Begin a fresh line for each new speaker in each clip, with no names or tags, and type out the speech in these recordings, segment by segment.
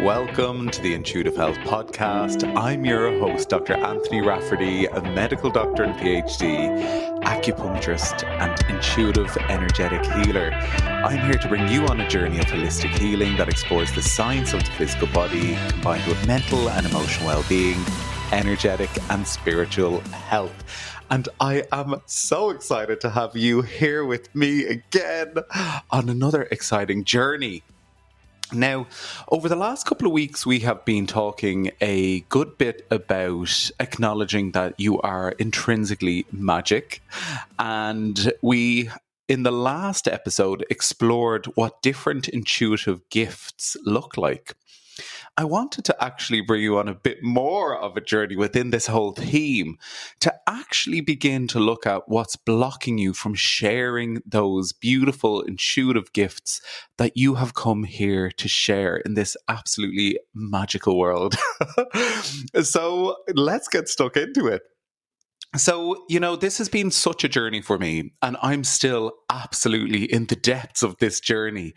Welcome to the Intuitive Health Podcast. I'm your host, Dr. Anthony Rafferty, a medical doctor and PhD, acupuncturist, and intuitive energetic healer. I'm here to bring you on a journey of holistic healing that explores the science of the physical body combined with mental and emotional well-being, energetic and spiritual health. And I am so excited to have you here with me again on another exciting journey. Now, over the last couple of weeks, we have been talking a good bit about acknowledging that you are intrinsically magic. And we, in the last episode, explored what different intuitive gifts look like. I wanted to actually bring you on a bit more of a journey within this whole theme to actually begin to look at what's blocking you from sharing those beautiful intuitive gifts that you have come here to share in this absolutely magical world. So let's get stuck into it. So, this has been such a journey for me, and I'm still absolutely in the depths of this journey.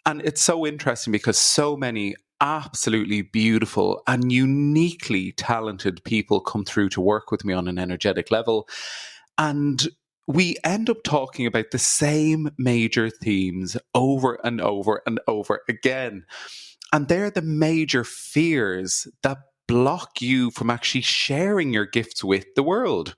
And it's so interesting because so many absolutely beautiful and uniquely talented people come through to work with me on an energetic level. And we end up talking about the same major themes over and over and over again. And they're the major fears that block you from actually sharing your gifts with the world.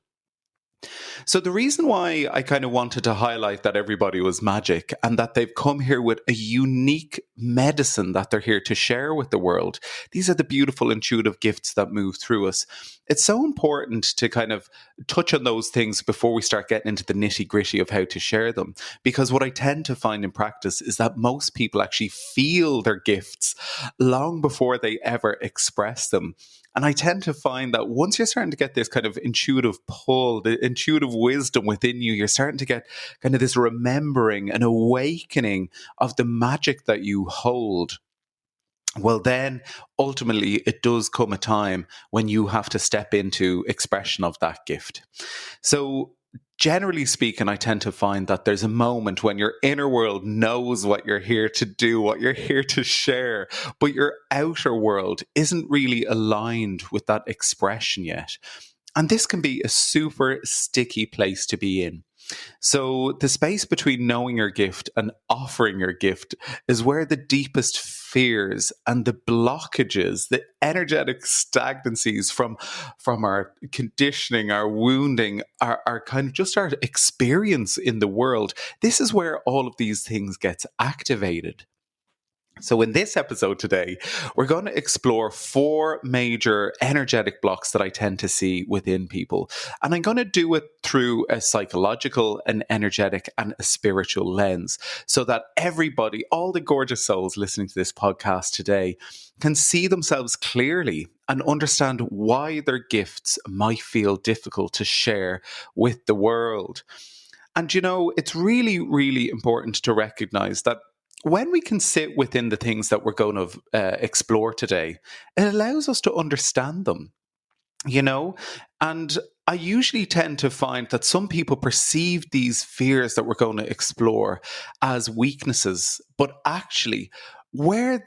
So the reason why I kind of wanted to highlight that everybody was magic and that they've come here with a unique medicine that they're here to share with the world. These are the beautiful intuitive gifts that move through us. It's so important to kind of touch on those things before we start getting into the nitty-gritty of how to share them. Because what I tend to find in practice is that most people actually feel their gifts long before they ever express them. And I tend to find that once you're starting to get this kind of intuitive pull, the intuitive wisdom within you, you're starting to get kind of this remembering and awakening of the magic that you hold. Well, then ultimately it does come a time when you have to step into expression of that gift. So generally speaking, I tend to find that there's a moment when your inner world knows what you're here to do, what you're here to share, but your outer world isn't really aligned with that expression yet. And this can be a super sticky place to be in. So the space between knowing your gift and offering your gift is where the deepest fears and the blockages, the energetic stagnancies from our conditioning, our wounding, our kind of just our experience in the world. This is where all of these things gets activated. So in this episode today, we're going to explore 4 major energetic blocks that I tend to see within people. And I'm going to do it through a psychological, an energetic, and a spiritual lens so that everybody, all the gorgeous souls listening to this podcast today, can see themselves clearly and understand why their gifts might feel difficult to share with the world. And it's really, really important to recognize that when we can sit within the things that we're going to explore today, it allows us to understand them, and I usually tend to find that some people perceive these fears that we're going to explore as weaknesses, but actually where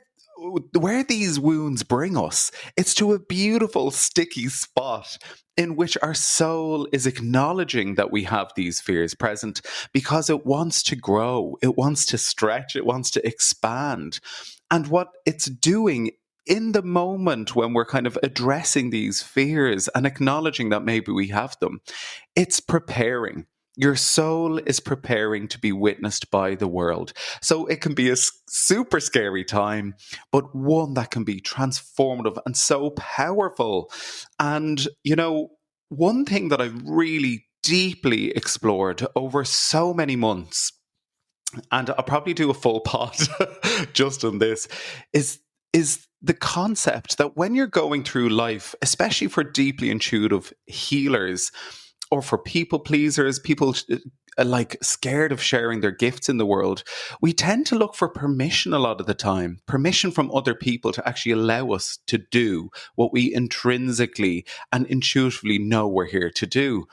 these wounds bring us, it's to a beautiful sticky spot in which our soul is acknowledging that we have these fears present because it wants to grow, it wants to stretch, it wants to expand. And what it's doing in the moment when we're kind of addressing these fears and acknowledging that maybe we have them, it's preparing. Your soul is preparing to be witnessed by the world. So it can be a super scary time, but one that can be transformative and so powerful. And, one thing that I've really deeply explored over so many months, and I'll probably do a full pod just on this, is the concept that when you're going through life, especially for deeply intuitive healers, or for people pleasers, people like scared of sharing their gifts in the world, we tend to look for permission a lot of the time, permission from other people to actually allow us to do what we intrinsically and intuitively know we're here to do.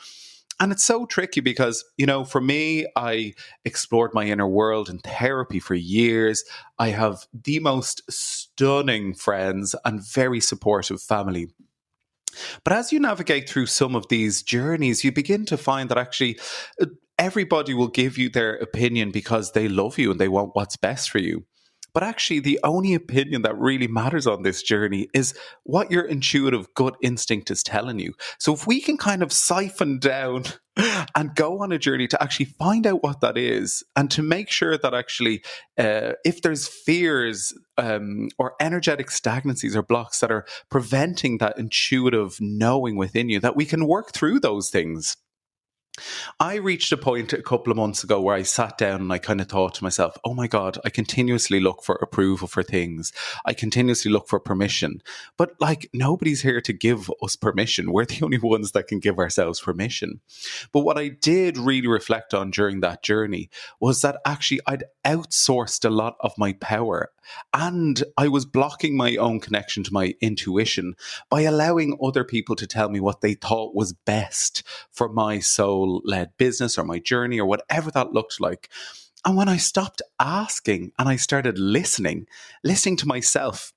And it's so tricky because, for me, I explored my inner world in therapy for years. I have the most stunning friends and very supportive family. But as you navigate through some of these journeys, you begin to find that actually everybody will give you their opinion because they love you and they want what's best for you. But actually, the only opinion that really matters on this journey is what your intuitive gut instinct is telling you. So, if we can kind of siphon down and go on a journey to actually find out what that is, and to make sure that actually, if there's fears or energetic stagnancies or blocks that are preventing that intuitive knowing within you, that we can work through those things. I reached a point a couple of months ago where I sat down and I kind of thought to myself, oh my God, I continuously look for approval for things. I continuously look for permission. But like, nobody's here to give us permission. We're the only ones that can give ourselves permission. But what I did really reflect on during that journey was that actually I'd outsourced a lot of my power, and I was blocking my own connection to my intuition by allowing other people to tell me what they thought was best for my soul led business or my journey or whatever that looked like. And when I stopped asking and I started listening to myself,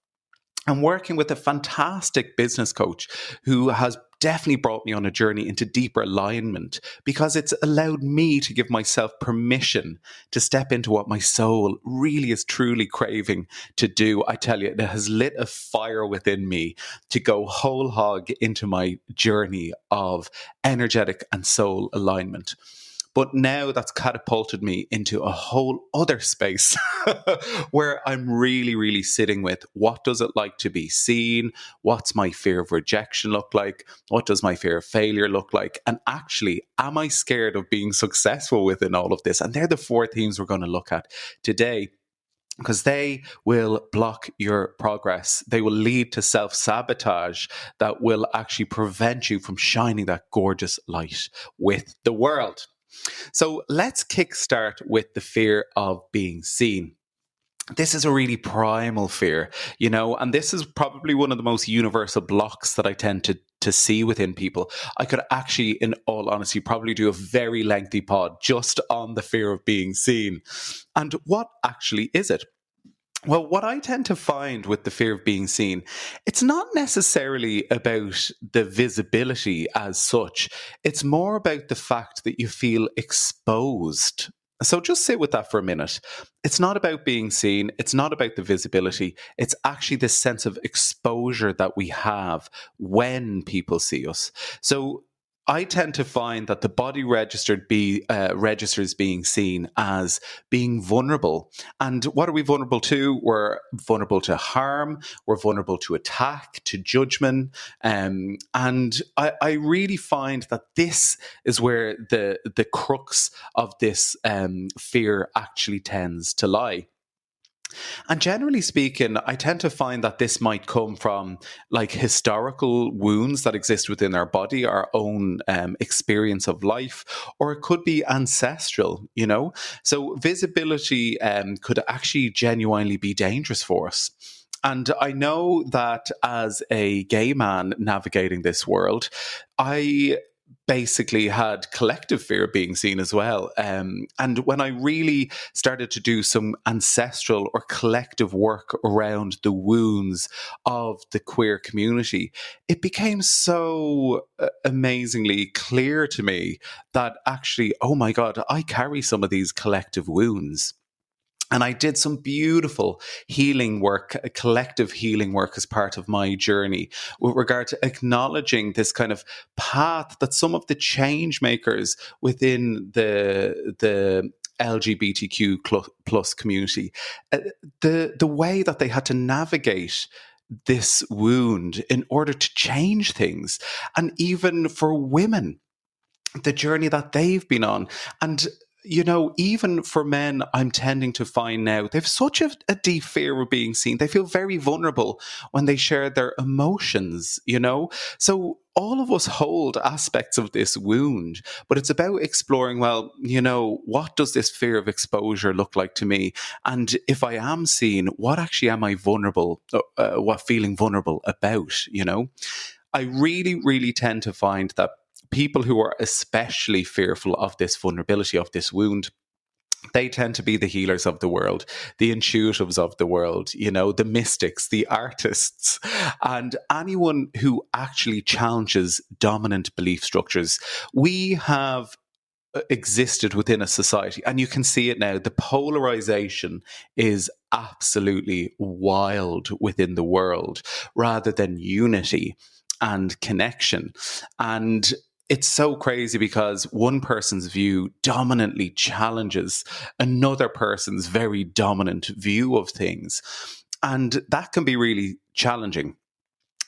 I'm working with a fantastic business coach who has definitely brought me on a journey into deeper alignment, because it's allowed me to give myself permission to step into what my soul really is truly craving to do. I tell you, it has lit a fire within me to go whole hog into my journey of energetic and soul alignment. But now that's catapulted me into a whole other space where I'm really, really sitting with, what does it like to be seen? What's my fear of rejection look like? What does my fear of failure look like? And actually, am I scared of being successful within all of this? And they're the four themes we're going to look at today, because they will block your progress. They will lead to self-sabotage that will actually prevent you from shining that gorgeous light with the world. So let's kickstart with the fear of being seen. This is a really primal fear, and this is probably one of the most universal blocks that I tend to see within people. I could actually, in all honesty, probably do a very lengthy pod just on the fear of being seen. And what actually is it? Well, what I tend to find with the fear of being seen, it's not necessarily about the visibility as such. It's more about the fact that you feel exposed. So just sit with that for a minute. It's not about being seen. It's not about the visibility. It's actually this sense of exposure that we have when people see us. So I tend to find that the body registers being seen as being vulnerable. And what are we vulnerable to? We're vulnerable to harm. We're vulnerable to attack, to judgment. And I really find that this is where the crux of this fear actually tends to lie. And generally speaking, I tend to find that this might come from like historical wounds that exist within our body, our own experience of life, or it could be ancestral. So visibility could actually genuinely be dangerous for us. And I know that as a gay man navigating this world, I basically had collective fear of being seen as well. And when I really started to do some ancestral or collective work around the wounds of the queer community, it became so amazingly clear to me that actually, oh my God, I carry some of these collective wounds. And I did some beautiful healing work, collective healing work as part of my journey with regard to acknowledging this kind of path that some of the change makers within the LGBTQ plus community, the way that they had to navigate this wound in order to change things. And even for women, the journey that they've been on. And even for men, I'm tending to find now they've such a deep fear of being seen. They feel very vulnerable when they share their emotions. So all of us hold aspects of this wound, but it's about exploring, well, what does this fear of exposure look like to me? And if I am seen, what actually am I feeling vulnerable about? I really, really tend to find that people who are especially fearful of this vulnerability, of this wound, they tend to be the healers of the world, the intuitives of the world, the mystics, the artists, and anyone who actually challenges dominant belief structures. We have existed within a society, and you can see it now. The polarization is absolutely wild within the world rather than unity and connection. And it's so crazy because one person's view dominantly challenges another person's very dominant view of things. And that can be really challenging.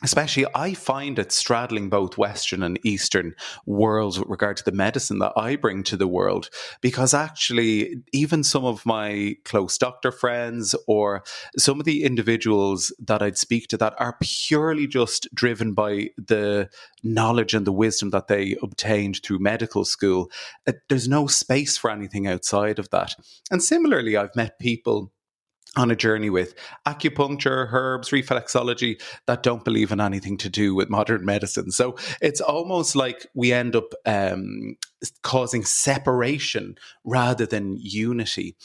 Especially, I find it straddling both Western and Eastern worlds with regard to the medicine that I bring to the world. Because actually, even some of my close doctor friends or some of the individuals that I'd speak to that are purely just driven by the knowledge and the wisdom that they obtained through medical school, there's no space for anything outside of that. And similarly, I've met people on a journey with acupuncture, herbs, reflexology that don't believe in anything to do with modern medicine. So it's almost like we end up causing separation rather than unity.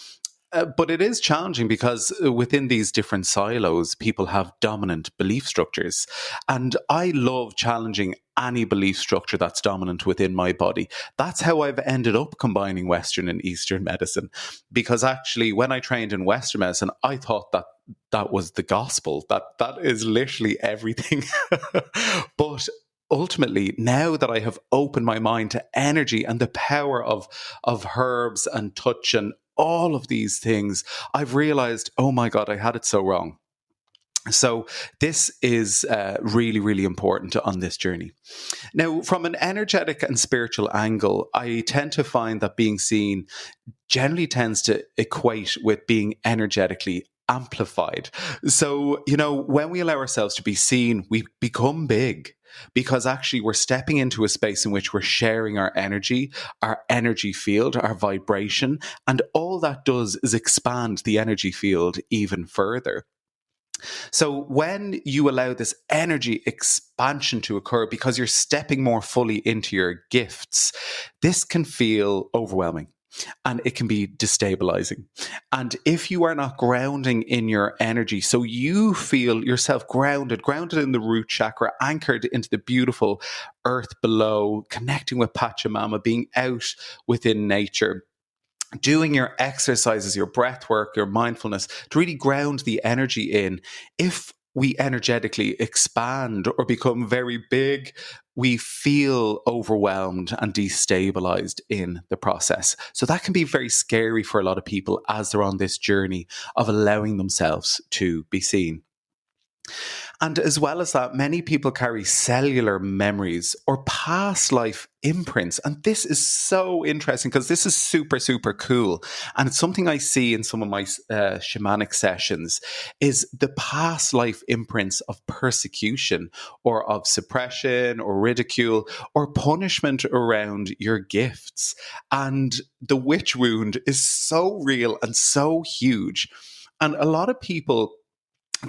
But it is challenging because within these different silos, people have dominant belief structures. And I love challenging any belief structure that's dominant within my body. That's how I've ended up combining Western and Eastern medicine. Because actually, when I trained in Western medicine, I thought that that was the gospel. That is literally everything. But ultimately, now that I have opened my mind to energy and the power of herbs and touch and all of these things, I've realized, oh my God, I had it so wrong. So this is really, really important on this journey. Now, from an energetic and spiritual angle, I tend to find that being seen generally tends to equate with being energetically amplified. So, when we allow ourselves to be seen, we become big because actually we're stepping into a space in which we're sharing our energy field, our vibration, and all that does is expand the energy field even further. So when you allow this energy expansion to occur because you're stepping more fully into your gifts, this can feel overwhelming and it can be destabilizing. And if you are not grounding in your energy, so you feel yourself grounded in the root chakra, anchored into the beautiful earth below, connecting with Pachamama, being out within nature, doing your exercises, your breath work, your mindfulness to really ground the energy in. If we energetically expand or become very big, we feel overwhelmed and destabilized in the process. So that can be very scary for a lot of people as they're on this journey of allowing themselves to be seen. And as well as that, many people carry cellular memories or past life imprints. And this is so interesting because this is super, super cool. And it's something I see in some of my shamanic sessions is the past life imprints of persecution or of suppression or ridicule or punishment around your gifts. And the witch wound is so real and so huge. And a lot of people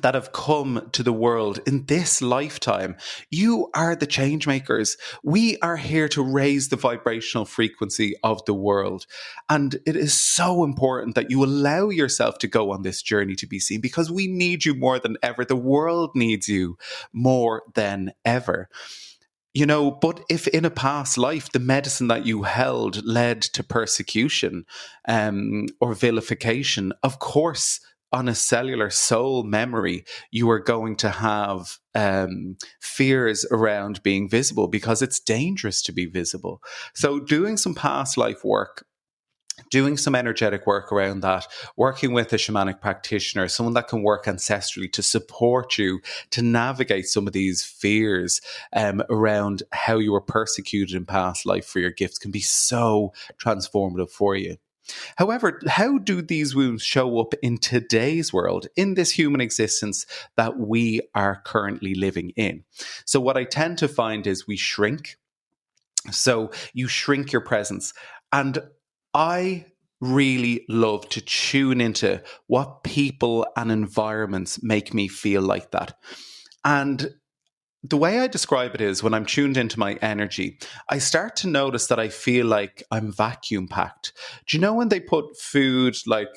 that have come to the world in this lifetime, you are the change makers. We are here to raise the vibrational frequency of the world. And it is so important that you allow yourself to go on this journey to be seen because we need you more than ever. The world needs you more than ever. But if in a past life the medicine that you held led to persecution or vilification, of course, on a cellular soul memory, you are going to have fears around being visible because it's dangerous to be visible. So doing some past life work, doing some energetic work around that, working with a shamanic practitioner, someone that can work ancestrally to support you to navigate some of these fears around how you were persecuted in past life for your gifts can be so transformative for you. However, how do these wounds show up in today's world, in this human existence that we are currently living in? So what I tend to find is we shrink. So you shrink your presence. And I really love to tune into what people and environments make me feel like that. And The way I describe it is when I'm tuned into my energy, I start to notice that I feel like I'm vacuum packed. Do you know when they put food like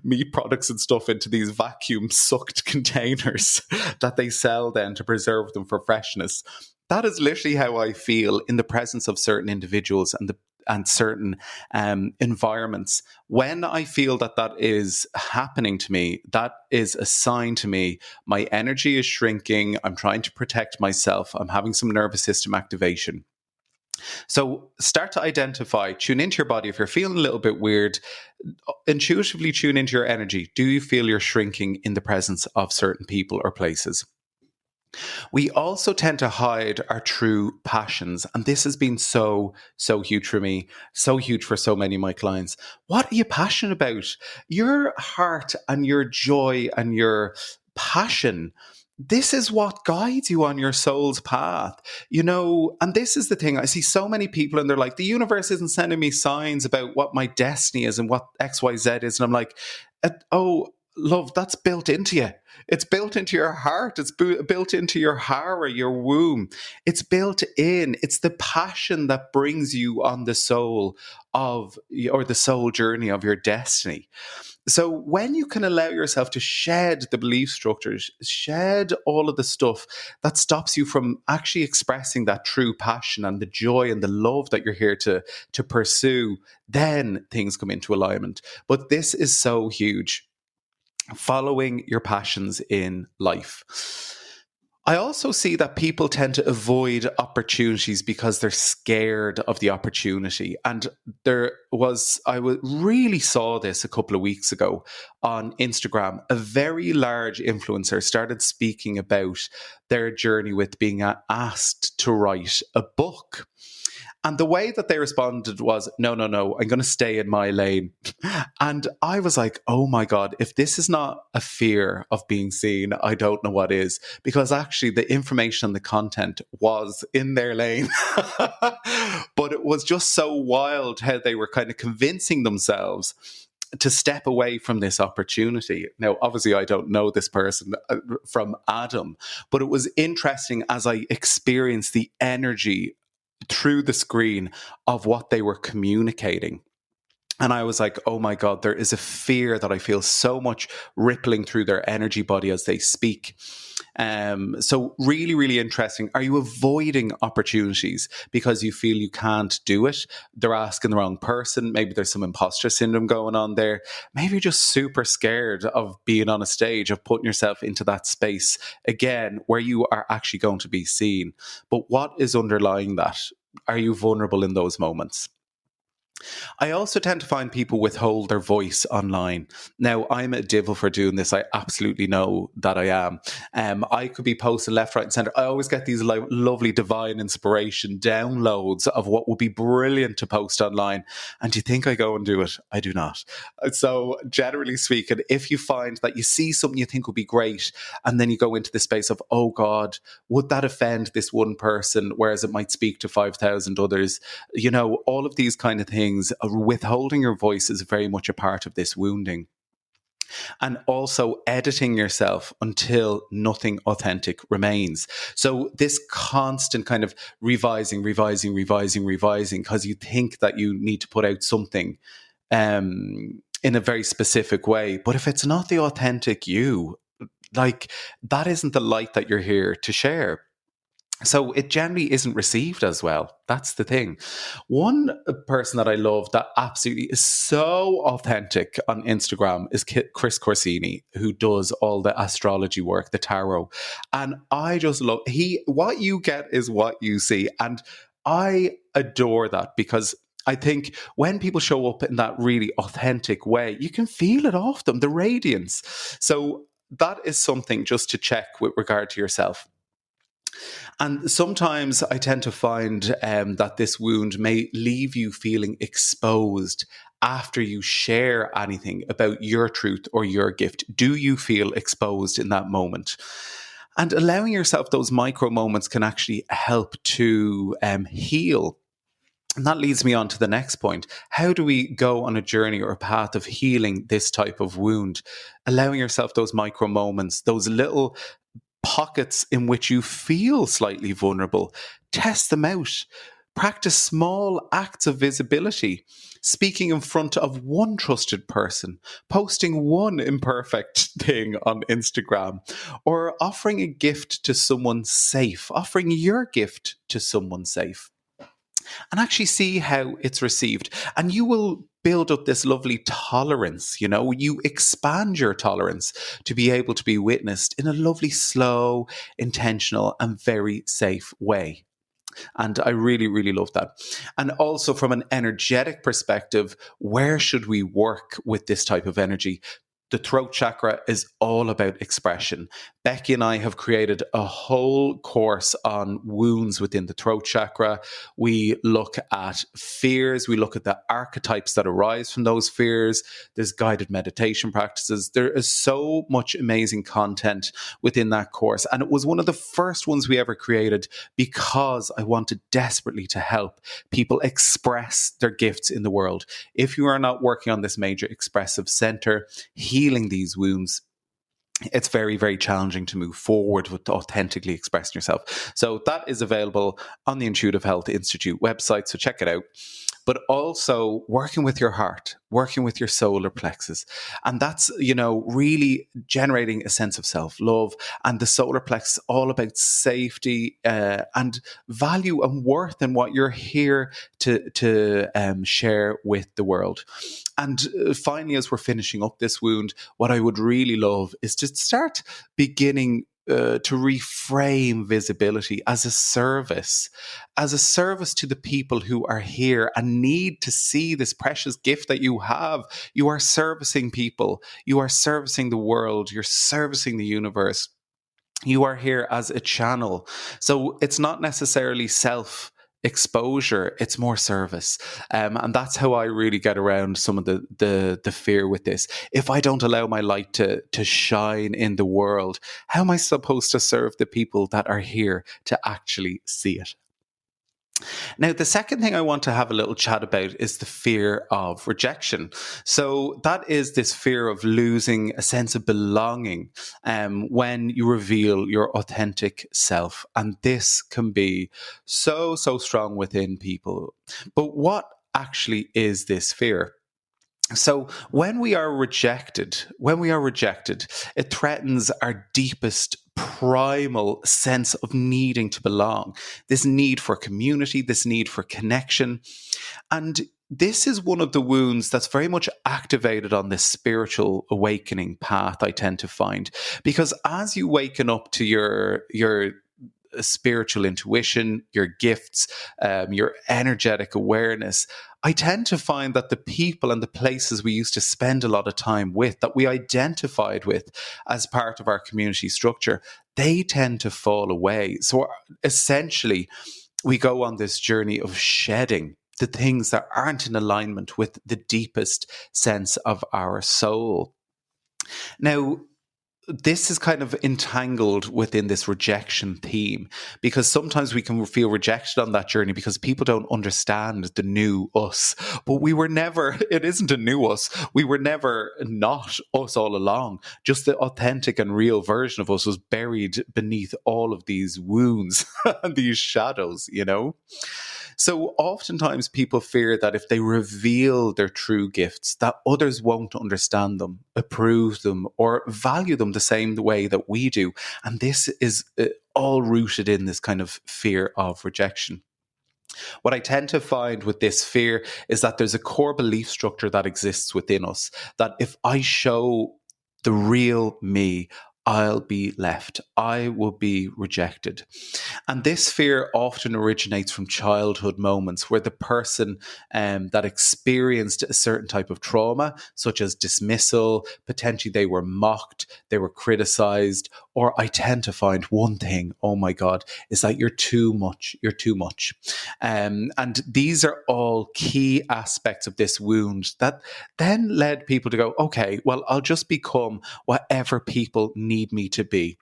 meat products and stuff into these vacuum sucked containers that they sell then to preserve them for freshness? That is literally how I feel in the presence of certain individuals and certain environments. When I feel that that is happening to me, that is a sign to me my energy is shrinking. I'm trying to protect myself. I'm having some nervous system activation. So start to identify, tune into your body. If you're feeling a little bit weird, intuitively tune into your energy. Do you feel you're shrinking in the presence of certain people or places? We also tend to hide our true passions. And this has been so huge for me, so huge for so many of my clients. What are you passionate about? Your heart and your joy and your passion. This is what guides you on your soul's path, and this is the thing. I see so many people and they're like, the universe isn't sending me signs about what my destiny is and what XYZ is. And I'm like, oh, love, that's built into you. It's built into your heart. It's built into your hara, your womb. It's built in. It's the passion that brings you on the soul or the soul journey of your destiny. So when you can allow yourself to shed the belief structures, shed all of the stuff that stops you from actually expressing that true passion and the joy and the love that you're here to pursue, then things come into alignment. But this is so huge. Following your passions in life. I also see that people tend to avoid opportunities because they're scared of the opportunity. And really saw this a couple of weeks ago on Instagram. A very large influencer started speaking about their journey with being asked to write a book. And the way that they responded was, no, I'm going to stay in my lane. And I was like, oh my God, if this is not a fear of being seen, I don't know what is. Because actually the information and the content was in their lane. But it was just so wild how they were kind of convincing themselves to step away from this opportunity. Now, obviously, I don't know this person from Adam, but it was interesting as I experienced the energy through the screen of what they were communicating. And I was like, oh my God, there is a fear that I feel so much rippling through their energy body as they speak. So really, really interesting. Are you avoiding opportunities because you feel you can't do it? They're asking the wrong person. Maybe there's some imposter syndrome going on there. Maybe you're just super scared of being on a stage, of putting yourself into that space again, where you are actually going to be seen. But what is underlying that? Are you vulnerable in those moments? I also tend to find people withhold their voice online. Now, I'm a devil for doing this. I absolutely know that I am. I could be posting left, right, and centre. I always get these lovely divine inspiration downloads of what would be brilliant to post online. And do you think I go and do it? I do not. So, generally speaking, if you find that you see something you think would be great, and then you go into the space of, oh God, would that offend this one person, whereas it might speak to 5,000 others? All of these kind of things, withholding your voice is very much a part of this wounding. And also editing yourself until nothing authentic remains. So this constant kind of revising, because you think that you need to put out something in a very specific way. But if it's not the authentic you, like that isn't the light that you're here to share. So it generally isn't received as well. That's the thing. One person that I love that absolutely is so authentic on Instagram is Chris Corsini, who does all the astrology work, the tarot. And I just love, what you get is what you see. And I adore that because I think when people show up in that really authentic way, you can feel it off them, the radiance. So that is something just to check with regard to yourself. And sometimes I tend to find that this wound may leave you feeling exposed after you share anything about your truth or your gift. Do you feel exposed in that moment? And allowing yourself those micro moments can actually help to heal. And that leads me on to the next point. How do we go on a journey or a path of healing this type of wound? Allowing yourself those micro moments, those little pockets in which you feel slightly vulnerable, test them out. Practice small acts of visibility, speaking in front of one trusted person, posting one imperfect thing on Instagram, or offering a gift to someone safe, offering your gift to someone safe, and actually see how it's received. And you will build up this lovely tolerance. You expand your tolerance to be able to be witnessed in a lovely, slow, intentional, and very safe way. And I really, really love that. And also from an energetic perspective, where should we work with this type of energy? The throat chakra is all about expression. Becky and I have created a whole course on wounds within the throat chakra. We look at fears. We look at the archetypes that arise from those fears. There's guided meditation practices. There is so much amazing content within that course. And it was one of the first ones we ever created because I wanted desperately to help people express their gifts in the world. If you are not working on this major expressive center, healing these wounds, it's very, very challenging to move forward with authentically expressing yourself. So that is available on the Intuitive Health Institute website. So check it out. But also working with your heart, working with your solar plexus. And that's, really generating a sense of self-love. And the solar plexus is all about safety and value and worth and what you're here to share with the world. And finally, as we're finishing up this wound, what I would really love is to start beginning to reframe visibility as a service to the people who are here and need to see this precious gift that you have. You are servicing people. You are servicing the world. You're servicing the universe. You are here as a channel. So it's not necessarily exposure, it's more service, and that's how I really get around some of the fear with this. If I don't allow my light to shine in the world, how am I supposed to serve the people that are here to actually see it? Now, the second thing I want to have a little chat about is the fear of rejection. So that is this fear of losing a sense of belonging when you reveal your authentic self. And this can be so, so strong within people. But what actually is this fear? So when we are rejected, it threatens our deepest primal sense of needing to belong, this need for community, this need for connection. And this is one of the wounds that's very much activated on this spiritual awakening path, I tend to find. Because as you waken up to your spiritual intuition, your gifts, your energetic awareness, I tend to find that the people and the places we used to spend a lot of time with, that we identified with as part of our community structure, they tend to fall away. So essentially, we go on this journey of shedding the things that aren't in alignment with the deepest sense of our soul. Now, this is kind of entangled within this rejection theme, because sometimes we can feel rejected on that journey because people don't understand the new us. But it isn't a new us. We were never not us all along. Just the authentic and real version of us was buried beneath all of these wounds and these shadows, So oftentimes people fear that if they reveal their true gifts, that others won't understand them, approve them, or value them the same way that we do. And this is all rooted in this kind of fear of rejection. What I tend to find with this fear is that there's a core belief structure that exists within us, that if I show the real me, I'll be left. I will be rejected. And this fear often originates from childhood moments where the person that experienced a certain type of trauma, such as dismissal, potentially they were mocked, they were criticized, or I tend to find one thing, oh my God, is that you're too much. You're too much. And these are all key aspects of this wound that then led people to go, okay, well, I'll just become whatever people need me to be,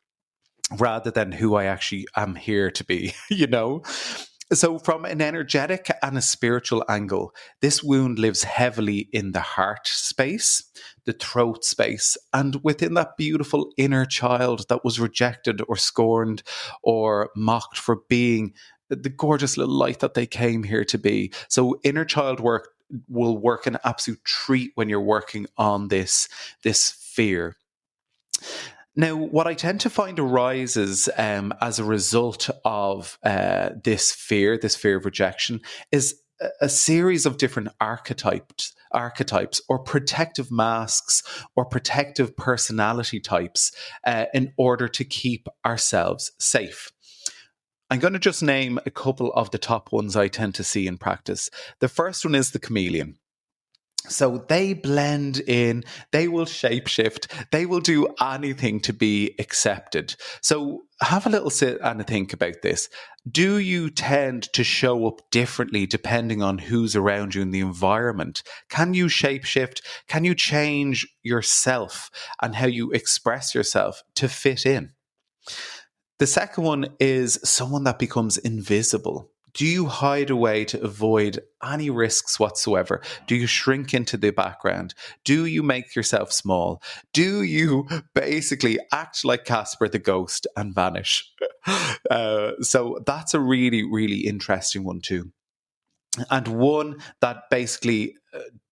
rather than who I actually am here to be, So, from an energetic and a spiritual angle, this wound lives heavily in the heart space, the throat space, and within that beautiful inner child that was rejected or scorned or mocked for being the gorgeous little light that they came here to be. So, inner child work will work an absolute treat when you're working on this fear. Now, what I tend to find arises as a result of this fear of rejection, is a series of different archetypes or protective masks or protective personality types in order to keep ourselves safe. I'm going to just name a couple of the top ones I tend to see in practice. The first one is the chameleon. So they blend in, they will shapeshift, they will do anything to be accepted. So have a little sit and think about this. Do you tend to show up differently depending on who's around you in the environment? Can you shapeshift? Can you change yourself and how you express yourself to fit in? The second one is someone that becomes invisible. Do you hide away to avoid any risks whatsoever? Do you shrink into the background? Do you make yourself small? Do you basically act like Casper the ghost and vanish? So that's a really, really interesting one too. And one that basically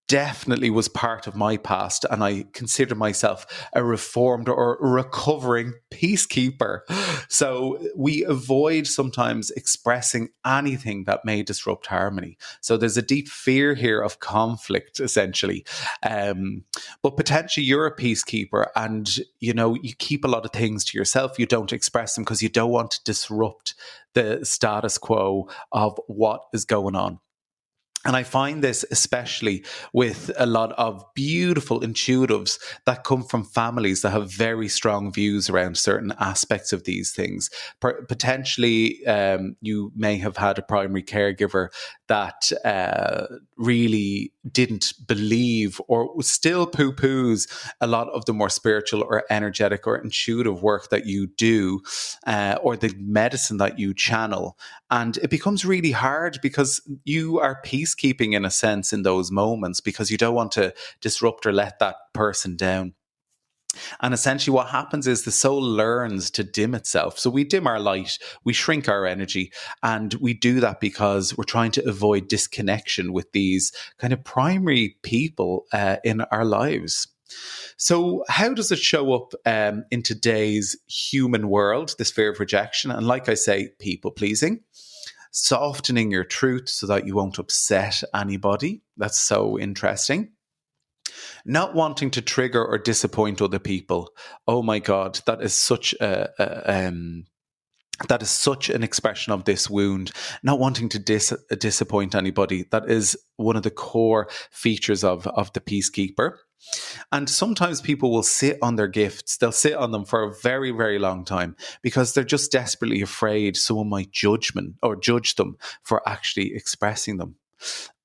definitely was part of my past, and I consider myself a reformed or recovering peacekeeper. So we avoid sometimes expressing anything that may disrupt harmony. So there's a deep fear here of conflict, essentially. But potentially you're a peacekeeper, and you keep a lot of things to yourself. You don't express them because you don't want to disrupt the status quo of what is going on. And I find this especially with a lot of beautiful intuitives that come from families that have very strong views around certain aspects of these things. Potentially, you may have had a primary caregiver that really didn't believe or still poo-poos a lot of the more spiritual or energetic or intuitive work that you do, or the medicine that you channel. And it becomes really hard because you are peacekeeping in a sense in those moments because you don't want to disrupt or let that person down. And essentially what happens is the soul learns to dim itself. So we dim our light, we shrink our energy, and we do that because we're trying to avoid disconnection with these kind of primary people in our lives. So, how does it show up in today's human world, this fear of rejection? And like I say, people pleasing, softening your truth so that you won't upset anybody. That's so interesting. Not wanting to trigger or disappoint other people. Oh my God, that is such that is such an expression of this wound. Not wanting to disappoint anybody. That is one of the core features of the peacekeeper. And sometimes people will sit on their gifts. They'll sit on them for a very, very long time because they're just desperately afraid someone might judge them for actually expressing them.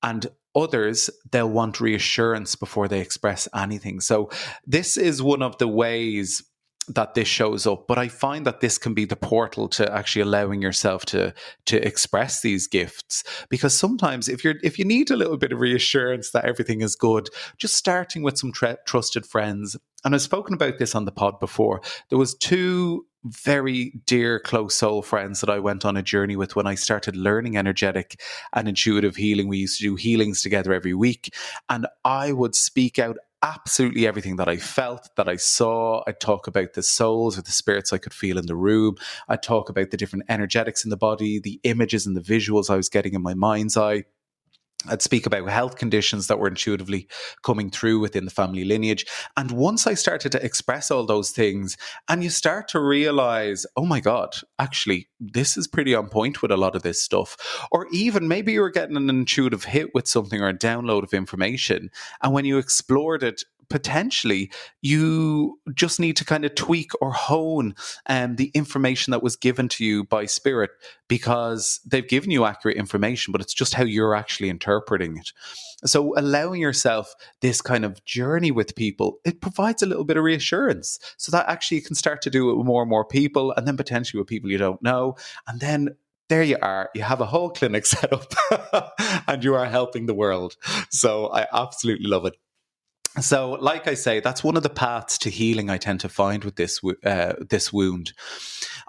And others, they'll want reassurance before they express anything. So this is one of the ways that this shows up, but I find that this can be the portal to actually allowing yourself to express these gifts. Because sometimes if you need a little bit of reassurance that everything is good, just starting with some trusted friends. And I've spoken about this on the pod before. There was two very dear close soul friends that I went on a journey with when I started learning energetic and intuitive healing. We used to do healings together every week, and I would speak out absolutely everything that I felt, that I saw. I'd talk about the souls or the spirits I could feel in the room. I'd talk about the different energetics in the body, the images and the visuals I was getting in my mind's eye. I'd speak about health conditions that were intuitively coming through within the family lineage. And once I started to express all those things, and you start to realize, oh my God, actually, this is pretty on point with a lot of this stuff. Or even maybe you were getting an intuitive hit with something or a download of information. And when you explored it, potentially you just need to kind of tweak or hone the information that was given to you by spirit, because they've given you accurate information, but it's just how you're actually interpreting it. So allowing yourself this kind of journey with people, it provides a little bit of reassurance so that actually you can start to do it with more and more people, and then potentially with people you don't know. And then there you are. You have a whole clinic set up and you are helping the world. So I absolutely love it. So, like I say, that's one of the paths to healing I tend to find with this wound.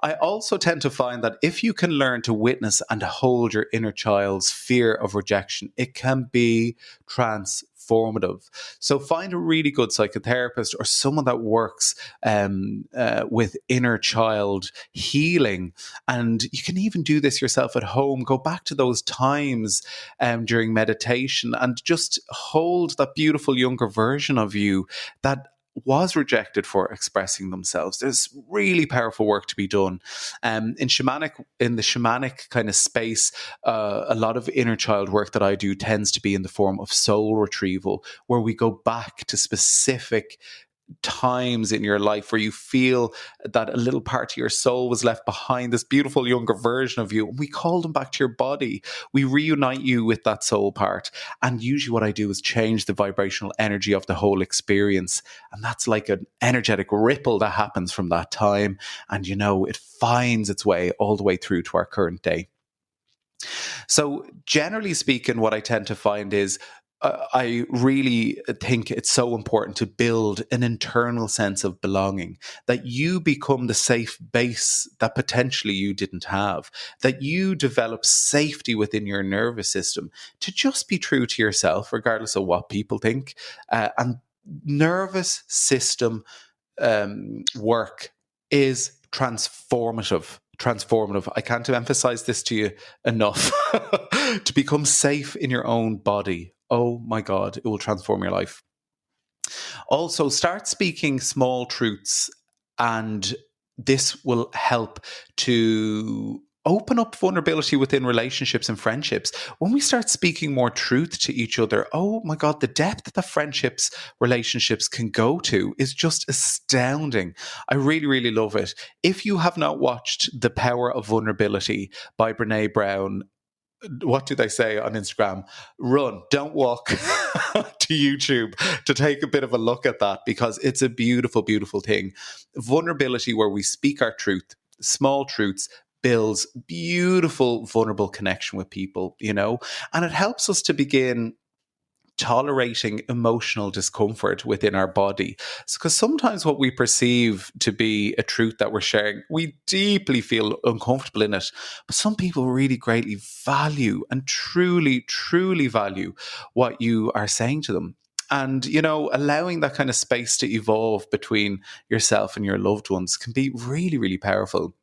I also tend to find that if you can learn to witness and hold your inner child's fear of rejection, it can be transformative. So find a really good psychotherapist or someone that works with inner child healing. And you can even do this yourself at home. Go back to those times during meditation and just hold that beautiful younger version of you that was rejected for expressing themselves. There's really powerful work to be done. In the shamanic kind of space, a lot of inner child work that I do tends to be in the form of soul retrieval, where we go back to specific times in your life where you feel that a little part of your soul was left behind, this beautiful younger version of you. We call them back to your body. We reunite you with that soul part. And usually what I do is change the vibrational energy of the whole experience. And that's like an energetic ripple that happens from that time. And, it finds its way all the way through to our current day. So, generally speaking, what I tend to find is I really think it's so important to build an internal sense of belonging, that you become the safe base that potentially you didn't have, that you develop safety within your nervous system to just be true to yourself, regardless of what people think. And nervous system work is transformative. I can't emphasize this to you enough. To become safe in your own body, oh my God, it will transform your life. Also, start speaking small truths, and this will help to open up vulnerability within relationships and friendships. When we start speaking more truth to each other, oh my God, the depth that friendships, relationships can go to is just astounding. I really, really love it. If you have not watched The Power of Vulnerability by Brene Brown, what do they say on Instagram? Run, don't walk to YouTube to take a bit of a look at that, because it's a beautiful, beautiful thing. Vulnerability, where we speak our truth, small truths, builds beautiful, vulnerable connection with people, and it helps us to begin tolerating emotional discomfort within our body. Because sometimes what we perceive to be a truth that we're sharing, we deeply feel uncomfortable in it. But some people really greatly value and truly, truly value what you are saying to them. And, allowing that kind of space to evolve between yourself and your loved ones can be really, really powerful.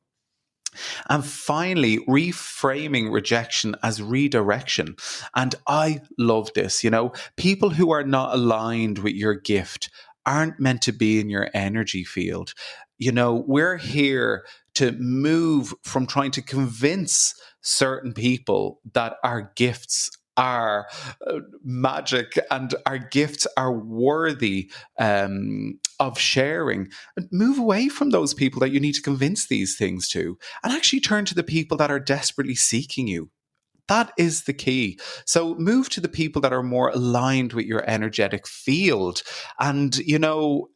And finally, reframing rejection as redirection. And I love this. People who are not aligned with your gift aren't meant to be in your energy field. We're here to move from trying to convince certain people that our gifts are magic and our gifts are worthy of sharing. Move away from those people that you need to convince these things to, and actually turn to the people that are desperately seeking you. That is the key. So move to the people that are more aligned with your energetic field. And,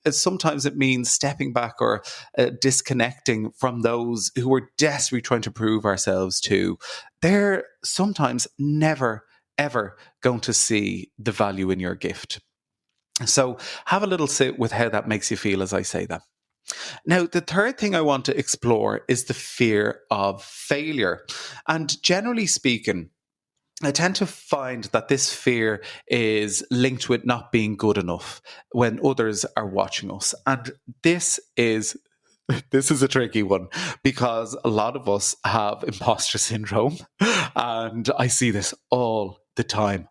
sometimes it means stepping back or disconnecting from those who we're desperately trying to prove ourselves to. They're sometimes never, ever going to see the value in your gift. So have a little sit with how that makes you feel as I say that. Now, the third thing I want to explore is the fear of failure. And generally speaking, I tend to find that this fear is linked with not being good enough when others are watching us. And this is a tricky one, because a lot of us have imposter syndrome, and I see this all the time.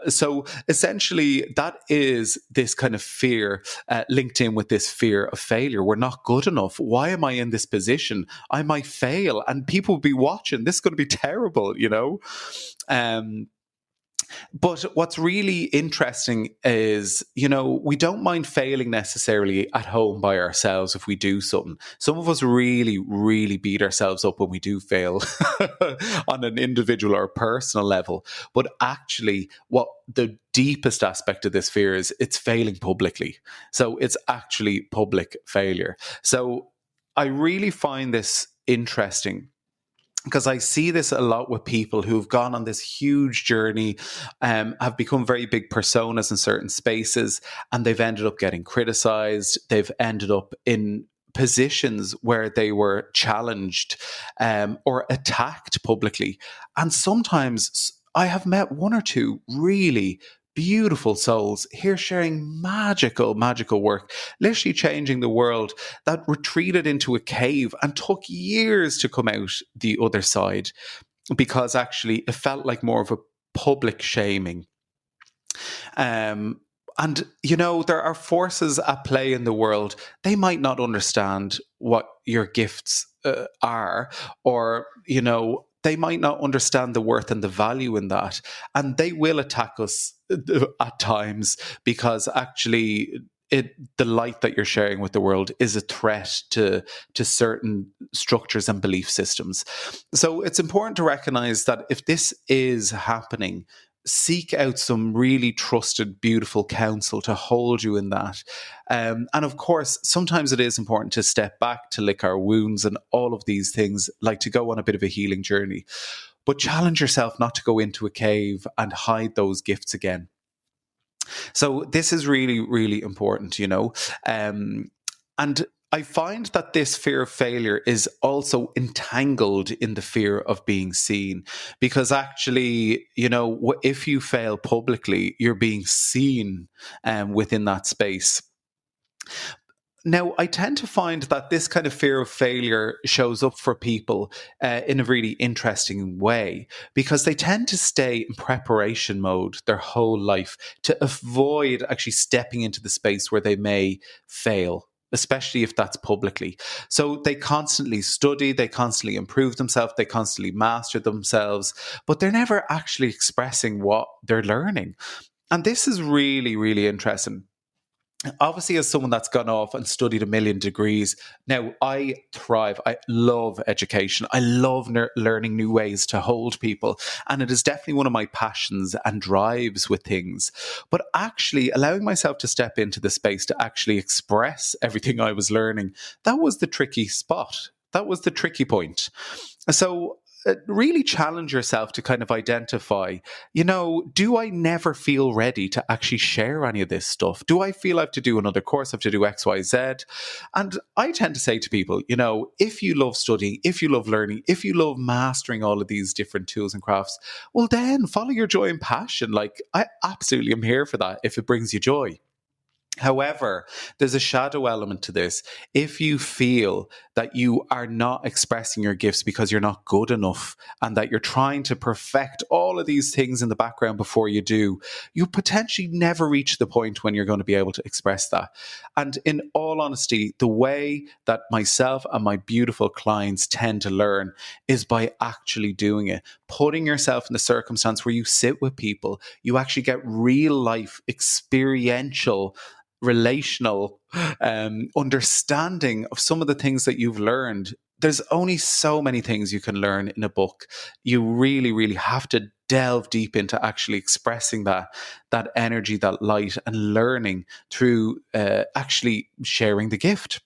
So essentially, that is this kind of fear linked in with this fear of failure. We're not good enough. Why am I in this position? I might fail, and people will be watching. This is going to be terrible, But what's really interesting is, we don't mind failing necessarily at home by ourselves if we do something. Some of us really, really beat ourselves up when we do fail on an individual or personal level. But actually, what the deepest aspect of this fear is, it's failing publicly. So it's actually public failure. So I really find this interesting, because I see this a lot with people who've gone on this huge journey, have become very big personas in certain spaces, and they've ended up getting criticized. They've ended up in positions where they were challenged, or attacked publicly. And sometimes I have met one or two really beautiful souls here sharing magical work, literally changing the world, that retreated into a cave and took years to come out the other side, because actually it felt like more of a public shaming. Um, and, there are forces at play in the world. They might not understand what your gifts are, or, they might not understand the worth and the value in that. And they will attack us at times, because actually the light that you're sharing with the world is a threat to certain structures and belief systems. So it's important to recognize that if this is happening, seek out some really trusted, beautiful counsel to hold you in that. And of course, sometimes it is important to step back, to lick our wounds and all of these things, like to go on a bit of a healing journey. But challenge yourself not to go into a cave and hide those gifts again. So this is really, really important, and I find that this fear of failure is also entangled in the fear of being seen, because actually, if you fail publicly, you're being seen within that space. Now, I tend to find that this kind of fear of failure shows up for people in a really interesting way, because they tend to stay in preparation mode their whole life to avoid actually stepping into the space where they may fail, especially if that's publicly. So they constantly study, they constantly improve themselves, they constantly master themselves, but they're never actually expressing what they're learning. And this is really, really interesting. Obviously, as someone that's gone off and studied a million degrees, now I thrive. I love education. I love learning new ways to hold people. And it is definitely one of my passions and drives with things. But actually allowing myself to step into the space to actually express everything I was learning, that was the tricky spot. That was the tricky point. So really challenge yourself to kind of identify, do I never feel ready to actually share any of this stuff? Do I feel I have to do another course, I have to do X, Y, Z? And I tend to say to people, if you love studying, if you love learning, if you love mastering all of these different tools and crafts, well, then follow your joy and passion. Like, I absolutely am here for that if it brings you joy. However, there's a shadow element to this. If you feel that you are not expressing your gifts because you're not good enough, and that you're trying to perfect all of these things in the background before you do, you potentially never reach the point when you're going to be able to express that. And in all honesty, the way that myself and my beautiful clients tend to learn is by actually doing it, putting yourself in the circumstance where you sit with people, you actually get real life experiential relational understanding of some of the things that you've learned. There's only so many things you can learn in a book. You really, really have to delve deep into actually expressing that energy, that light, and learning through actually sharing the gift.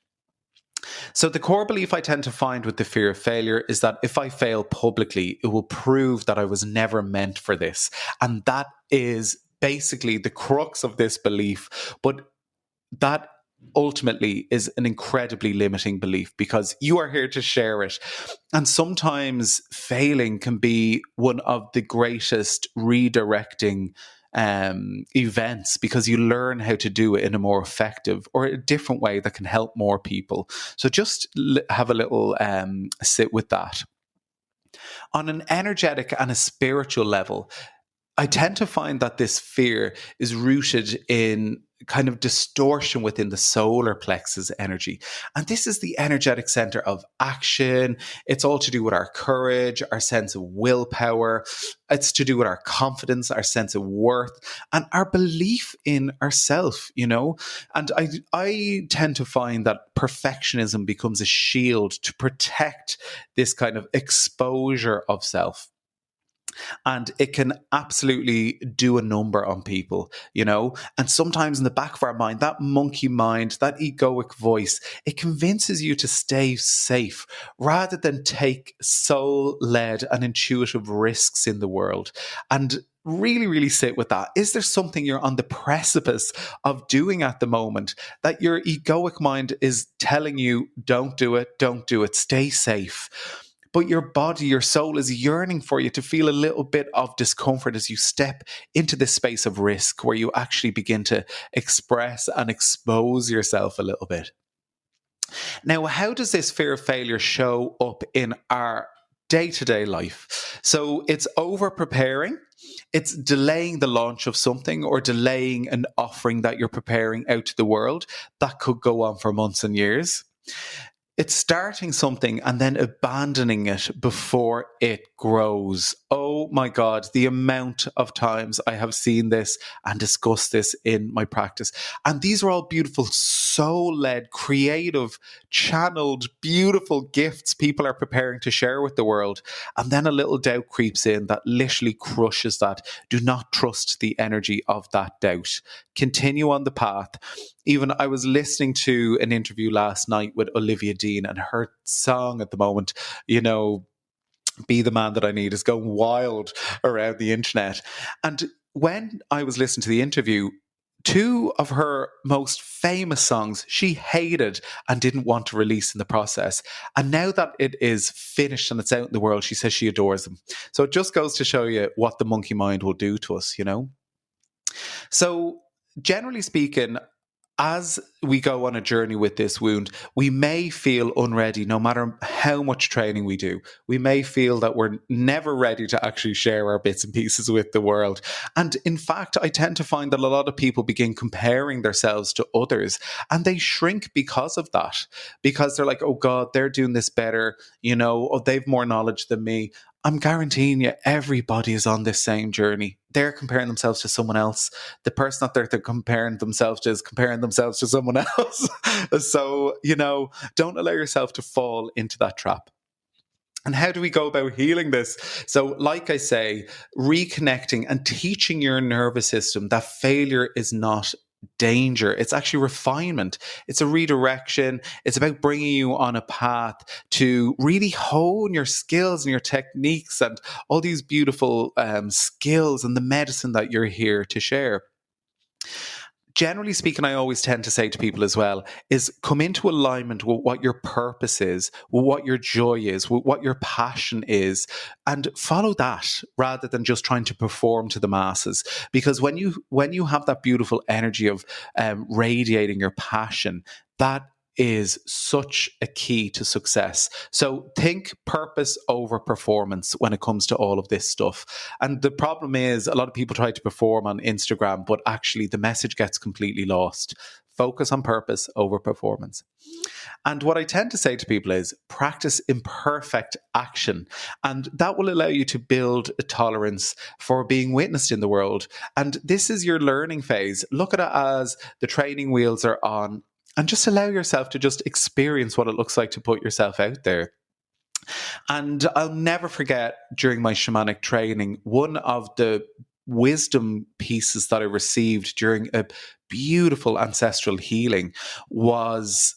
So the core belief I tend to find with the fear of failure is that if I fail publicly, it will prove that I was never meant for this. And that is basically the crux of this belief. But that ultimately is an incredibly limiting belief, because you are here to share it. And sometimes failing can be one of the greatest redirecting events, because you learn how to do it in a more effective or a different way that can help more people. So just have a little sit with that. On an energetic and a spiritual level, I tend to find that this fear is rooted in kind of distortion within the solar plexus energy. And this is the energetic center of action. It's all to do with our courage, our sense of willpower. It's to do with our confidence, our sense of worth, and our belief in ourselves, And I tend to find that perfectionism becomes a shield to protect this kind of exposure of self. And it can absolutely do a number on people, you know. And sometimes in the back of our mind, that monkey mind, that egoic voice, it convinces you to stay safe rather than take soul led and intuitive risks in the world. And really, really sit with that. Is there something you're on the precipice of doing at the moment that your egoic mind is telling you, don't do it, stay safe? But your body, your soul is yearning for you to feel a little bit of discomfort as you step into this space of risk where you actually begin to express and expose yourself a little bit. Now, how does this fear of failure show up in our day to day life? So it's over preparing. It's delaying the launch of something or delaying an offering that you're preparing out to the world that could go on for months and years. It's starting something and then abandoning it before it grows. Oh my God, the amount of times I have seen this and discussed this in my practice. And these are all beautiful, soul led, creative, channeled, beautiful gifts people are preparing to share with the world. And then a little doubt creeps in that literally crushes that. Do not trust the energy of that doubt. Continue on the path. Even I was listening to an interview last night with Olivia Dean, and her song at the moment, you know, Be the Man That I Need, is going wild around the internet. And when I was listening to the interview, two of her most famous songs she hated and didn't want to release in the process. And now that it is finished and it's out in the world, she says she adores them. So it just goes to show you what the monkey mind will do to us, you know? So, generally speaking, as we go on a journey with this wound, we may feel unready no matter how much training we do. We may feel that we're never ready to actually share our bits and pieces with the world. And in fact, I tend to find that a lot of people begin comparing themselves to others and they shrink because of that, because they're like, oh God, they're doing this better. You know, oh, they've more knowledge than me. I'm guaranteeing you, everybody is on this same journey. They're comparing themselves to someone else. The person that they're comparing themselves to is comparing themselves to someone else. So, you know, don't allow yourself to fall into that trap. And how do we go about healing this? So, like I say, reconnecting and teaching your nervous system that failure is not danger. It's actually refinement. It's a redirection. It's about bringing you on a path to really hone your skills and your techniques and all these beautiful skills and the medicine that you're here to share. Generally speaking, I always tend to say to people as well, is come into alignment with what your purpose is, with what your joy is, with what your passion is, and follow that rather than just trying to perform to the masses. Because when you have that beautiful energy of radiating your passion, that is such a key to success. So think purpose over performance when it comes to all of this stuff. And the problem is a lot of people try to perform on Instagram, but actually the message gets completely lost. Focus on purpose over performance. And what I tend to say to people is practice imperfect action. And that will allow you to build a tolerance for being witnessed in the world. And this is your learning phase. Look at it as the training wheels are on and just allow yourself to just experience what it looks like to put yourself out there. And I'll never forget during my shamanic training, one of the wisdom pieces that I received during a beautiful ancestral healing was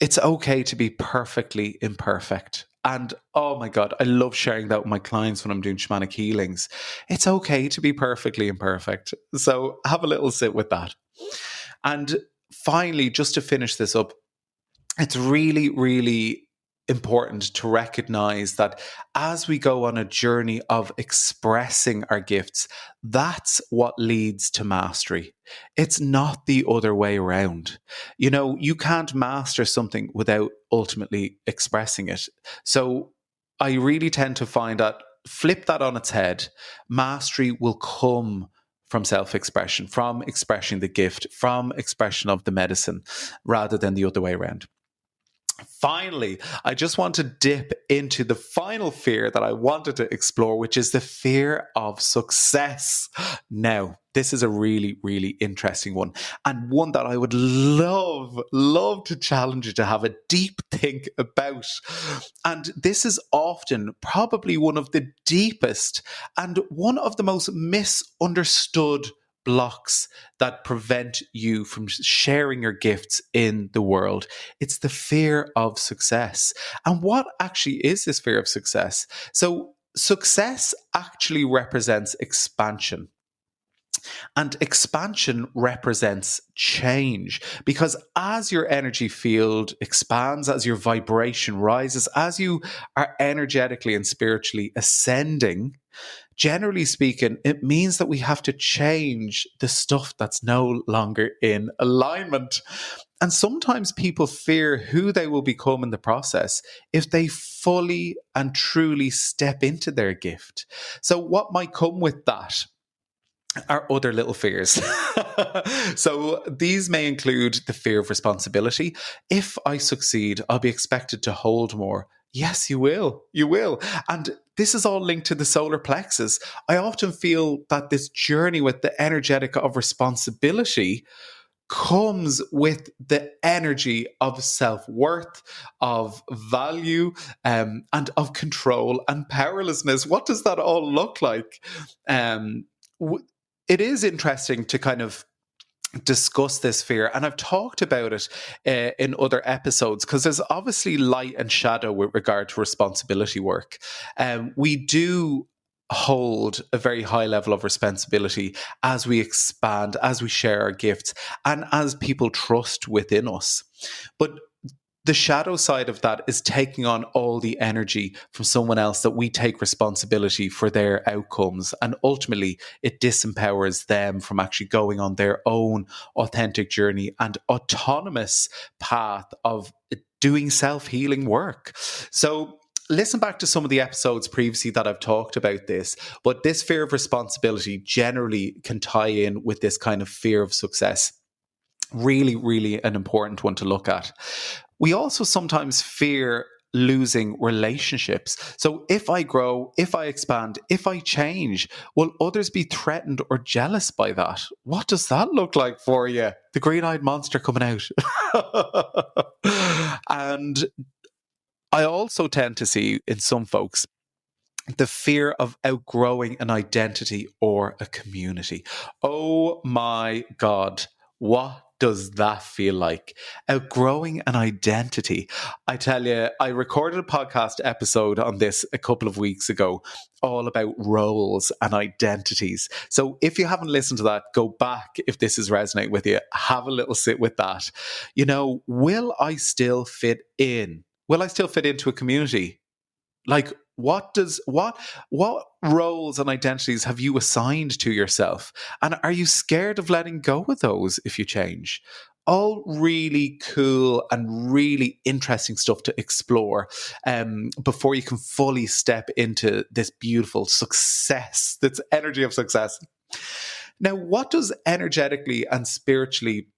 it's okay to be perfectly imperfect. And oh my God, I love sharing that with my clients when I'm doing shamanic healings. It's okay to be perfectly imperfect. So have a little sit with that. And finally, just to finish this up, it's really, really important to recognize that as we go on a journey of expressing our gifts, that's what leads to mastery. It's not the other way around. You know, you can't master something without ultimately expressing it. So I really tend to find that flip that on its head, mastery will come from self-expression, from expressing the gift, from expression of the medicine, rather than the other way around. Finally, I just want to dip into the final fear that I wanted to explore, which is the fear of success. Now, this is a really, really interesting one, and one that I would love to challenge you to have a deep think about. And this is often probably one of the deepest and one of the most misunderstood blocks that prevent you from sharing your gifts in the world. It's the fear of success. And what actually is this fear of success? So, success actually represents expansion. And expansion represents change because as your energy field expands, as your vibration rises, as you are energetically and spiritually ascending, generally speaking, it means that we have to change the stuff that's no longer in alignment. And sometimes people fear who they will become in the process if they fully and truly step into their gift. So, what might come with that are other little fears. So these may include the fear of responsibility. If I succeed, I'll be expected to hold more. Yes, you will. You will. And this is all linked to the solar plexus. I often feel that this journey with the energetic of responsibility comes with the energy of self-worth, of value, and of control and powerlessness. What does that all look like? Um, it is interesting to kind of discuss this fear, and I've talked about it in other episodes because there's obviously light and shadow with regard to responsibility work. We do hold a very high level of responsibility as we expand, as we share our gifts, and as people trust within us. But the shadow side of that is taking on all the energy from someone else that we take responsibility for their outcomes. And ultimately, it disempowers them from actually going on their own authentic journey and autonomous path of doing self-healing work. So, listen back to some of the episodes previously that I've talked about this, but this fear of responsibility generally can tie in with this kind of fear of success. Really, really an important one to look at. We also sometimes fear losing relationships. So if I grow, if I expand, if I change, will others be threatened or jealous by that? What does that look like for you? The green-eyed monster coming out. And I also tend to see in some folks the fear of outgrowing an identity or a community. Oh my God, what does that feel like? Outgrowing an identity. I tell you, I recorded a podcast episode on this a couple of weeks ago, all about roles and identities. So if you haven't listened to that, go back if this is resonating with you. Have a little sit with that. You know, will I still fit in? Will I still fit into a community? Like, what roles and identities have you assigned to yourself? And are you scared of letting go of those if you change? All really cool and really interesting stuff to explore before you can fully step into this beautiful success, this energy of success. Now, what does energetically and spiritually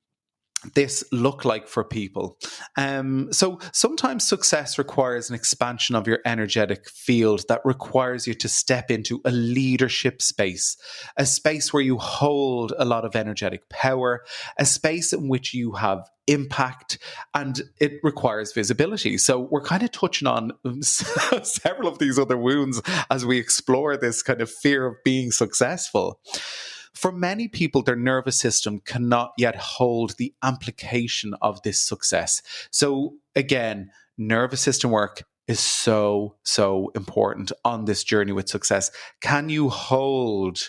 this look like for people? So sometimes success requires an expansion of your energetic field that requires you to step into a leadership space, a space where you hold a lot of energetic power, a space in which you have impact, and it requires visibility. So we're kind of touching on several of these other wounds as we explore this kind of fear of being successful. For many people, their nervous system cannot yet hold the amplification of this success. So again, nervous system work is so important on this journey with success. Can you hold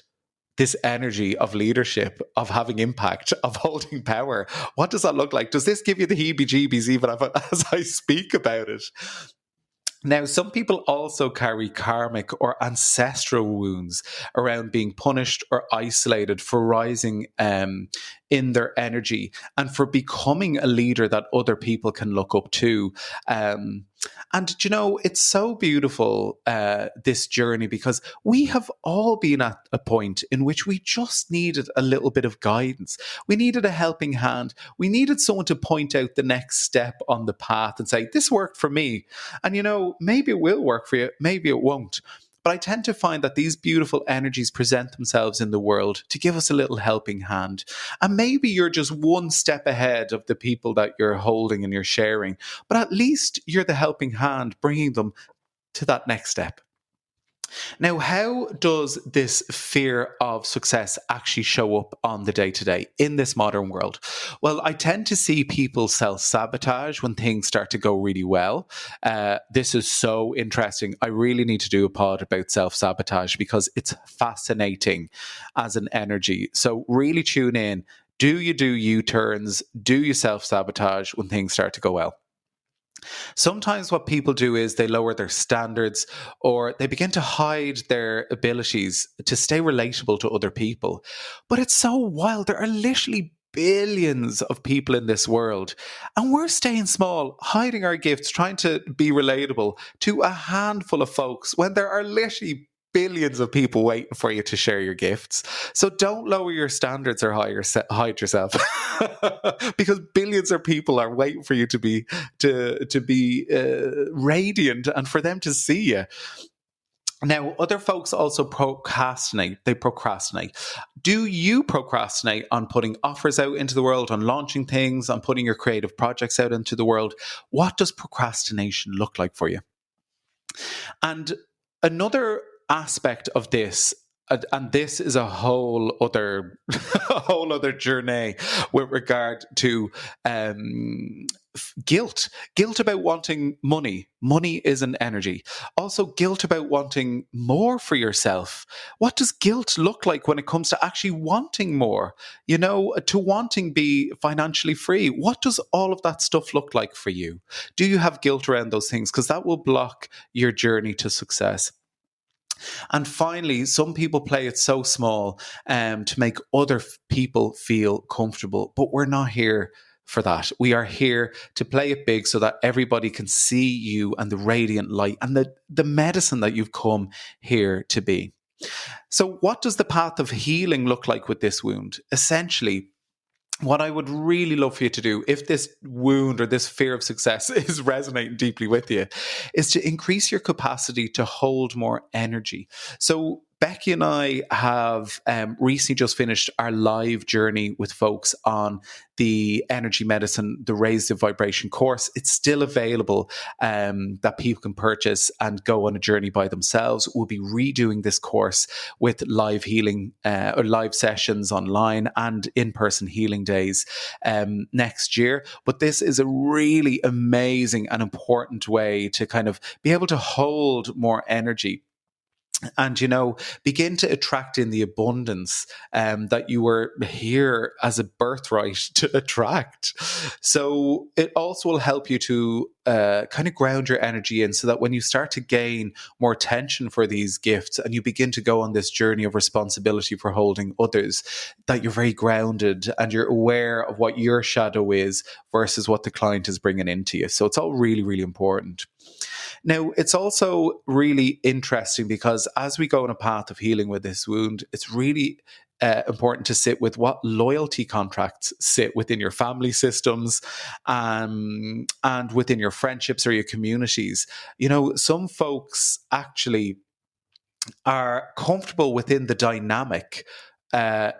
this energy of leadership, of having impact, of holding power? What does that look like? Does this give you the heebie-jeebies even as I speak about it? Now, some people also carry karmic or ancestral wounds around being punished or isolated for rising in their energy and for becoming a leader that other people can look up to. And it's so beautiful, this journey, because we have all been at a point in which we just needed a little bit of guidance. We needed a helping hand. We needed someone to point out the next step on the path and say, this worked for me. And, maybe it will work for you, maybe it won't. But I tend to find that these beautiful energies present themselves in the world to give us a little helping hand. And maybe you're just one step ahead of the people that you're holding and you're sharing, but at least you're the helping hand bringing them to that next step. Now, how does this fear of success actually show up on the day-to-day in this modern world? Well, I tend to see people self-sabotage when things start to go really well. This is so interesting. I really need to do a pod about self-sabotage because it's fascinating as an energy. So really tune in. Do you do U-turns? Do you self-sabotage when things start to go well? Sometimes what people do is they lower their standards or they begin to hide their abilities to stay relatable to other people. But it's so wild. There are literally billions of people in this world, and we're staying small, hiding our gifts, trying to be relatable to a handful of folks when there are literally billions of people waiting for you to share your gifts. So don't lower your standards or hide yourself, because billions of people are waiting for you to be radiant and for them to see you. Now, other folks also procrastinate. They procrastinate. Do you procrastinate on putting offers out into the world, on launching things, on putting your creative projects out into the world? What does procrastination look like for you? And another aspect of this, and this is a whole other a whole other journey with regard to guilt about wanting money. Money is an energy. Also guilt about wanting more for yourself. What does guilt look like when it comes to actually wanting more, to wanting be financially free? What does all of that stuff look like for you? Do you have guilt around those things? Because that will block your journey to success. And finally, some people play it so small to make other people feel comfortable, but we're not here for that. We are here to play it big so that everybody can see you and the radiant light and the medicine that you've come here to be. So what does the path of healing look like with this wound? Essentially, what I would really love for you to do, if this wound or this fear of success is resonating deeply with you, is to increase your capacity to hold more energy. So Becky and I have recently just finished our live journey with folks on the energy medicine, the Raised the Vibration course. It's still available that people can purchase and go on a journey by themselves. We'll be redoing this course with live healing or live sessions online and in-person healing days next year. But this is a really amazing and important way to kind of be able to hold more energy and, begin to attract in the abundance that you were here as a birthright to attract. So it also will help you to kind of ground your energy in, so that when you start to gain more attention for these gifts and you begin to go on this journey of responsibility for holding others, that you're very grounded and you're aware of what your shadow is versus what the client is bringing into you. So it's all really, really important. Now, it's also really interesting because as we go on a path of healing with this wound, it's really important to sit with what loyalty contracts sit within your family systems and within your friendships or your communities. Some folks actually are comfortable within the dynamic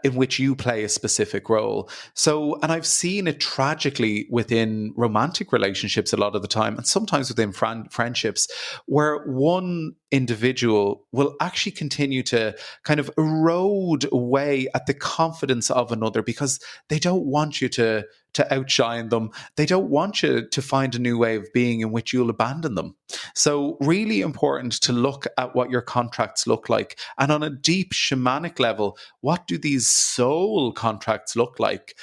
in which you play a specific role. So, and I've seen it tragically within romantic relationships a lot of the time, and sometimes within friendships, where one individual will actually continue to kind of erode away at the confidence of another because they don't want you to outshine them. They don't want you to find a new way of being in which you'll abandon them. So really important to look at what your contracts look like. And on a deep shamanic level, what do these soul contracts look like?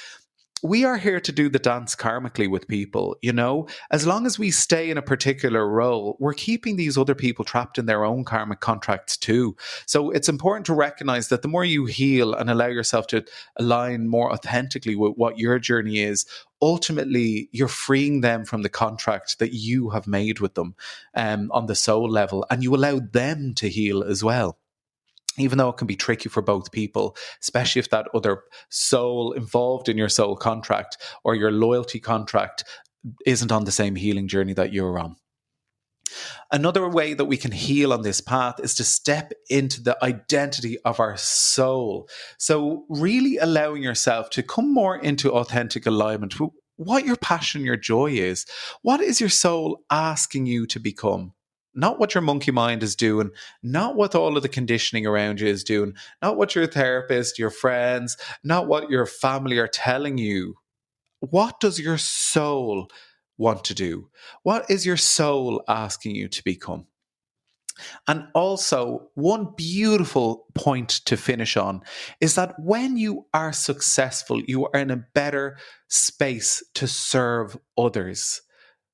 we are here to do the dance karmically with people, you know? As long as we stay in a particular role, we're keeping these other people trapped in their own karmic contracts too. So it's important to recognize that the more you heal and allow yourself to align more authentically with what your journey is, ultimately you're freeing them from the contract that you have made with them on the soul level, and you allow them to heal as well, even though it can be tricky for both people, especially if that other soul involved in your soul contract or your loyalty contract isn't on the same healing journey that you're on. Another way that we can heal on this path is to step into the identity of our soul. So, really allowing yourself to come more into authentic alignment with what your passion, your joy is. What is your soul asking you to become? Not what your monkey mind is doing, not what all of the conditioning around you is doing, not what your therapist, your friends, not what your family are telling you. What does your soul want to do? What is your soul asking you to become? And also, one beautiful point to finish on is that when you are successful, you are in a better space to serve others.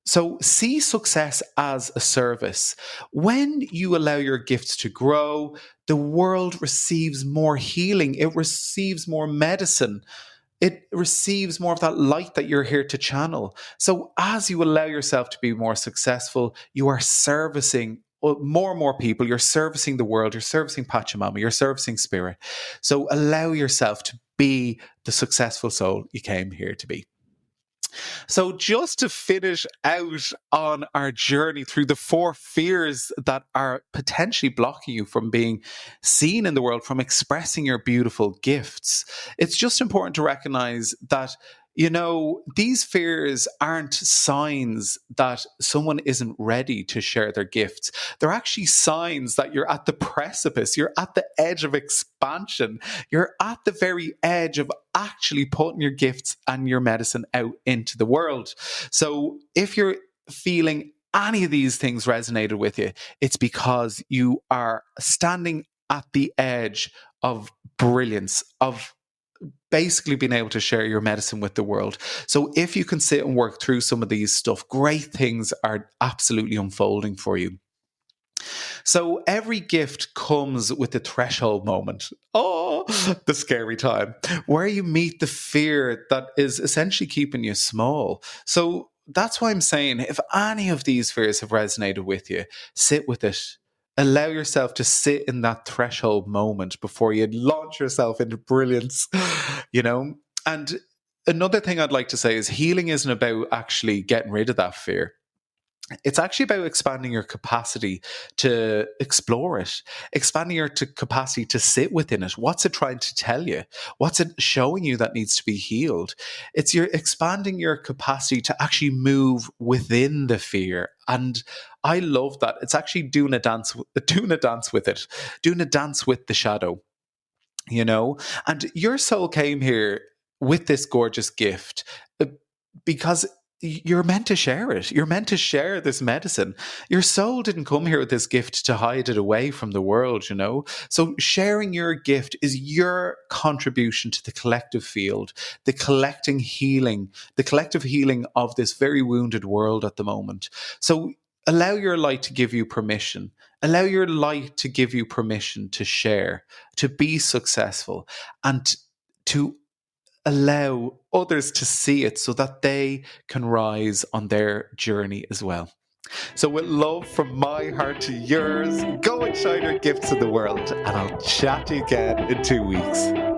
So see success as a service. When you allow your gifts to grow, the world receives more healing, it receives more medicine. It receives more of that light that you're here to channel. So, as you allow yourself to be more successful, you are servicing more and more people. You're servicing the world. You're servicing Pachamama. You're servicing spirit. So, allow yourself to be the successful soul you came here to be. So, just to finish out on our journey through the 4 fears that are potentially blocking you from being seen in the world, from expressing your beautiful gifts, it's just important to recognize that, you know, these fears aren't signs that someone isn't ready to share their gifts. They're actually signs that you're at the precipice, you're at the edge of expansion, you're at the very edge of actually putting your gifts and your medicine out into the world. So if you're feeling any of these things resonated with you, it's because you are standing at the edge of brilliance, of basically being able to share your medicine with the world. So if you can sit and work through some of these stuff, great things are absolutely unfolding for you. So every gift comes with a threshold moment. Oh, the scary time where you meet the fear that is essentially keeping you small. So that's why I'm saying, if any of these fears have resonated with you, sit with it. Allow yourself to sit in that threshold moment before you launch yourself into brilliance, you know? And another thing I'd like to say is healing isn't about actually getting rid of that fear. It's actually about expanding your capacity to explore it, expanding your capacity to sit within it. What's it trying to tell you? What's it showing you that needs to be healed? It's your expanding your capacity to actually move within the fear. And I love that. It's actually doing a dance with it, doing a dance with the shadow, you know? And your soul came here with this gorgeous gift because you're meant to share it. You're meant to share this medicine. Your soul didn't come here with this gift to hide it away from the world, you know? So sharing your gift is your contribution to the collective field, the collective healing of this very wounded world at the moment. So allow your light to give you permission. Allow your light to give you permission to share, to be successful, and to allow others to see it so that they can rise on their journey as well. So, with love from my heart to yours, go and shine your gifts in the world, and I'll chat to you again in 2 weeks.